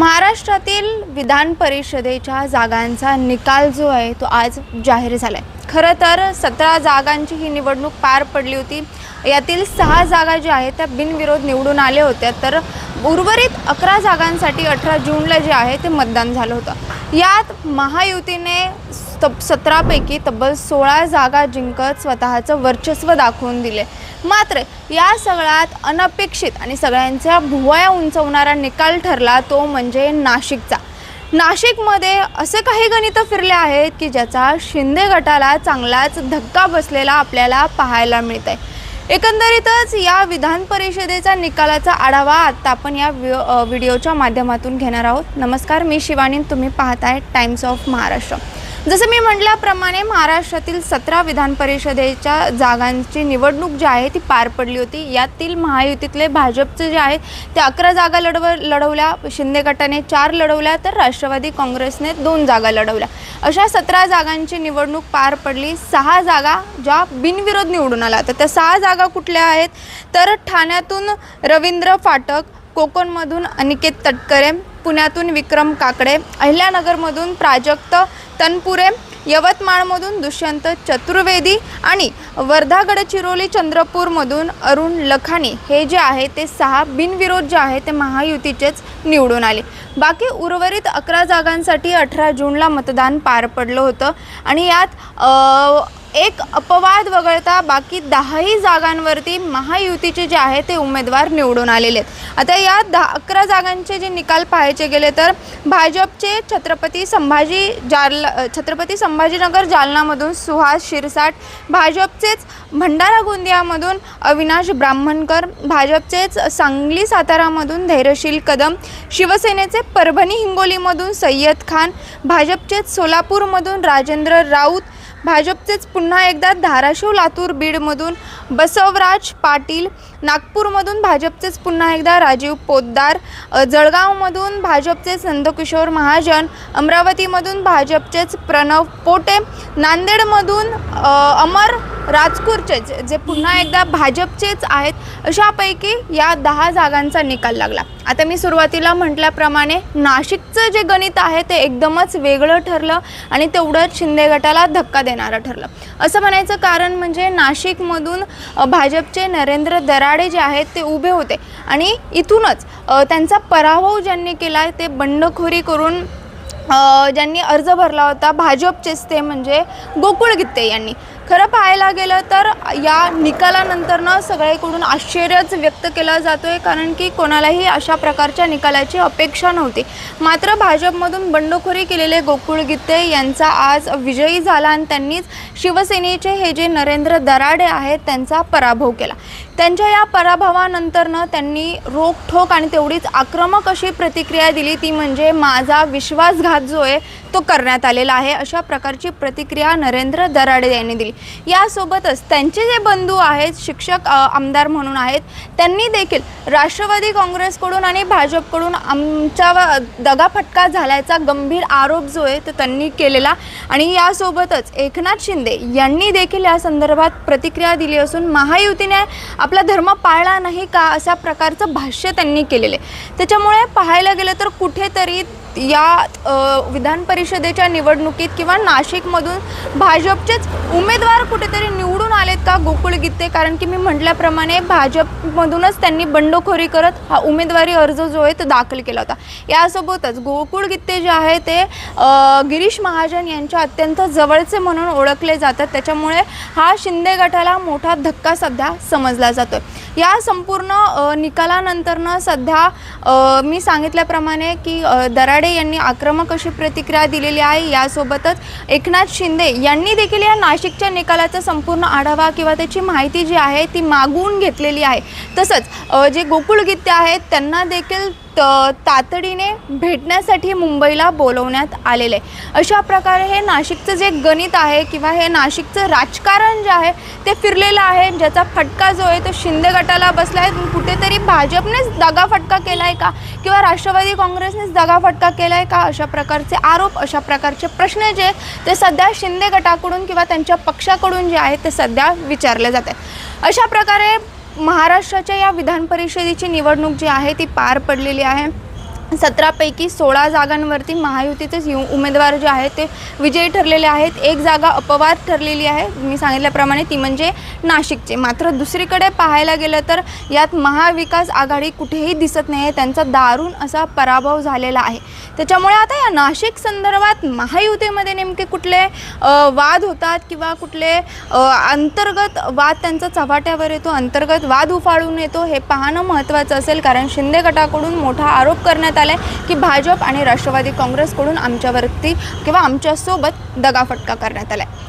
महाराष्ट्रातील विधान परिषदेच्या जागांचा निकाल जो आहे तो आज जाहीर झालाय। खरं तर 17 जागांची ही निवडणूक पार पडली होती। यातील 6 जागा ज्या आहेत त्या बिनविरोध निवडून आल्या होत्या, तर उर्वरित 11 जागांसाठी 18 जूनला जे आहे ते मतदान झालं होतं। यात महायुतीने 17 पैकी तब्बल 16 जागा जिंकत स्वतःचं वर्चस्व दाखवून दिले। मात्र या सगळ्यात अनपेक्षित आणि सगळ्यांच्या भुवया उंचवणारा निकाल ठरला तो म्हणजे नाशिकचा। नाशिकमध्ये असे काही गणित फिरले आहेत की ज्याचा शिंदे गटाला चांगलाच धक्का बसलेला आपल्याला पाहायला मिळतंय। एकंदरीतच या विधान परिषदेचा निकालाचा आढावा आता आपण या व्हिडिओच्या माध्यमातून घेणार आहोत। नमस्कार, मी शिवानी, तुम्ही पाहताय टाइम्स ऑफ महाराष्ट्र। जसं मी म्हटल्याप्रमाणे महाराष्ट्रातील 17 विधान परिषदेच्या जागांची निवडणूक जी आहे ती पार पडली होती। यातील महायुतीतले भाजपचे जे आहेत ते 11 जागा लढवल्या, शिंदे गटाने 4 लढवल्या, तर राष्ट्रवादी काँग्रेसने 2 जागा लढवल्या। अशा 17 जागांची निवडणूक पार पडली। 6 जागा ज्या बिनविरोध निवडून आल्या, तर त्या 6 जागा कुठल्या आहेत तर ठाण्यातून रवींद्र फाटक, कोकणमधून अनिकेत तटकरे, पुण्यातून विक्रम काकडे, अहिल्यानगरमधून प्राजक्त तनपुरे, यवतमाळमधून दुष्यंत चतुर्वेदी आणि वर्धा गडचिरोली चंद्रपूरमधून अरुण लखानी हे जे आहे ते 6 बिनविरोध जे आहे ते महायुतीचेच निवडून आले। बाकी उर्वरित 11 जागांसाठी 18 जूनला मतदान पार पडलं होतं आणि यात एक अपवाद वगळता बाकी 10ही जागांवरती महायुतीचे जे आहे ते उमेदवार निवडून आलेले आहेत। आता या 11 जागांचे जे निकाल पाहायचे गेले तर भाजपचे छत्रपती संभाजीनगर जालनामधून सुहास शिरसाट, भाजपचेच भंडारा गोंदियामधून अविनाश ब्राह्मणकर, भाजपचेच सांगली सातारामधून धैर्यशील कदम, शिवसेनेचे परभणी हिंगोलीमधून सय्यद खान, भाजपचेच सोलापूरमधून राजेंद्र राऊत, भाजपचेच पुन्हा एकदा धाराशिव लातूर बीडमधून बसवराज पाटील, नागपूरमधून भाजपचेच पुन्हा एकदा राजीव पोद्दार, जळगावमधून भाजपचेच नंदकिशोर महाजन, अमरावतीमधून भाजपचेच प्रणव पोटे, नांदेडमधून अमर राजकुरचे जे पुन्हा एकदा भाजपचेच आहेत। अशापैकी या 10 जागांचा निकाल लागला। आता मी सुरुवातीला म्हटल्याप्रमाणे नाशिकचं जे गणित आहे ते एकदमच वेगळं ठरलं आणि तेवढंच शिंदे गटाला धक्का देणारं ठरलं। असं म्हणायचं कारण म्हणजे नाशिकमधून भाजपचे नरेंद्र दराडे जे आहेत ते उभे होते आणि इथूनच त्यांचा पराभव ज्यांनी केला ते बंडखोरी करून ज्यांनी अर्ज भरला होता भाजपचेच ते म्हणजे गोकुळ गित्ते यांनी। खरं पाहायला गेलं तर या निकालानंतरनं सगळीकडून आश्चर्यच व्यक्त केला जातोय, कारण की कोणालाही अशा प्रकारच्या निकालाची अपेक्षा नव्हती। मात्र भाजपमधून बंडखोरी केलेले गोकुळ गित्ते यांचा आज विजयी झाला आणि त्यांनीच शिवसेनेचे हे जे नरेंद्र दराडे आहेत त्यांचा पराभव केला। त्यांच्या या पराभवानंतरनं त्यांनी रोखठोक आणि तेवढीच आक्रमक अशी प्रतिक्रिया दिली, ती म्हणजे माझा विश्वासघात जो आहे तो करण्यात आलेला आहे। अशा प्रकारची प्रतिक्रिया नरेंद्र दराडे यांनी दिली। यासोबतच त्यांचे जे बंधू आहेत, शिक्षक आमदार म्हणून आहेत, त्यांनी देखील राष्ट्रवादी काँग्रेसकडून आणि भाजपकडून आमचा दगाफटका झाल्याचा गंभीर आरोप जो आहे तो त्यांनी केलेला आणि यासोबतच एकनाथ शिंदे यांनी देखील या संदर्भात प्रतिक्रिया दिली असून महायुतीने आपला धर्म पाळला नाही का अशा प्रकारचं भाष्य त्यांनी केलेले। त्याच्यामुळे पाहायला गेलं तर कुठेतरी या विधान परिषदेच्या निवडणुकीत किंवा नाशिकमधून भाजपचेच उमेदवार कुठेतरी निवडून आलेत का गोकुळ गित्ते, कारण की मी म्हटल्याप्रमाणे भाजपमधूनच त्यांनी बंडखोरी करत हा उमेदवारी अर्ज जो आहे तो दाखल केला होता। यासोबतच गोकुळ गित्ते जे आहे ते गिरीश महाजन यांच्या अत्यंत जवळचे म्हणून ओळखले जातात। त्याच्यामुळे हा शिंदे गटाला मोठा धक्का सध्या समजला जातोय। या संपूर्ण निकालानंतरनं सध्या मी सांगितल्याप्रमाणे की दराडे यांनी आक्रमक अशी प्रतिक्रिया दिलेली आहे। यासोबतच एकनाथ शिंदे यांनी देखील या नाशिकच्या निकालाचा संपूर्ण आढावा किंवा त्याची माहिती जी आहे ती मागवून घेतलेली आहे। तसंच जे गोकुळ गित्ते आहेत त्यांना देखील तातडीने भेटण्यासाठी मुंबईला बोलवण्यात आलेले आहे। अशा प्रकारे हे नाशिकचं जे गणित आहे किंवा हे नाशिकचं राजकारण जे आहे ते फिरलेलं आहे, ज्याचा फटका जो आहे तो शिंदे गटाला बसला आहे। कुठेतरी भाजपनेच दगाफटका केला आहे का किंवा राष्ट्रवादी काँग्रेसनेच दगाफटका केला आहे का, अशा प्रकारचे आरोप, अशा प्रकारचे प्रश्न जे ते सध्या शिंदे गटाकडून किंवा त्यांच्या पक्षाकडून जे आहे ते सध्या विचारले जात आहेत। अशा प्रकारे महाराष्ट्राच्या या विधान परिषदेची निवडणूक जी आहे ती पार पडलेली आहे। 17पैकी 16 जागांवरती महायुतीचेच उमेदवार जे आहेत ते विजयी ठरलेले आहेत. एक जागा अपवाद ठरलेली आहे, मी सांगितल्याप्रमाणे, ती म्हणजे नाशिकचे. मात्र दुसरीकडे पाहायला गेलं तर यात महाविकास आघाडी कुठेही दिसत नाही आहे, त्यांचा दारुण असा पराभव झालेला आहे. त्याच्यामुळे आता या नाशिक संदर्भात महायुतीमध्ये नेमके कुठले वाद होतात किंवा कुठले अंतर्गत वाद त्यांचा चव्हाट्यावर येतो, अंतर्गत वाद उफाळून येतो, हे पाहणं महत्त्वाचं असेल. कारण शिंदे गटाकडून मोठा आरोप करण्यात आला आहे की भाजप आणि राष्ट्रवादी काँग्रेसकडून आमच्यावरती किंवा आमच्यासोबत दगाफटका करण्यात आला आहे.